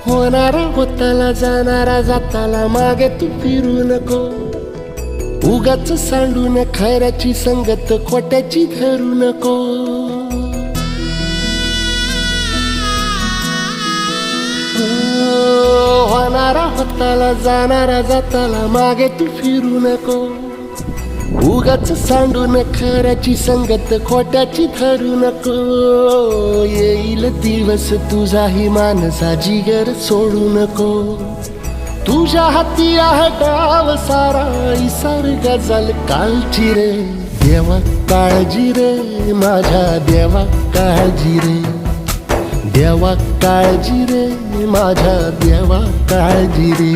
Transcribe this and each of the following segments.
होणारा होताला जाणारा जाताला मागे तू फिरू नको. उगाच सांडून खऱ्याची संगत खोट्याची धरू नको. होणारा होताला जाणारा जाताला मागे तू फिरू नको. उगाच सांडून खऱ्याची संगत खोट्याची धरू नको. येईल दिवस तुझाही मानसा जिगर सोडू नको. तुझ्या हाती आहे डाव सारा इसार गजल कालची रे. देवा काळजी रे माझ्या देवा काळजी रे. देवा काळजी रे माझ्या देवा काळजी रे.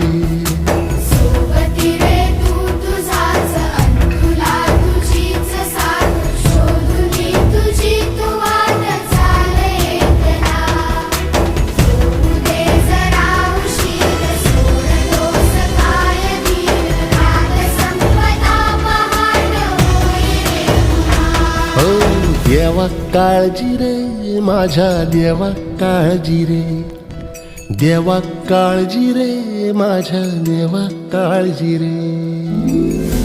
देवा काळजी रे माझ्या देवा काळजी रे. देवा काळजी रे माझ्या देवा काळजी रे.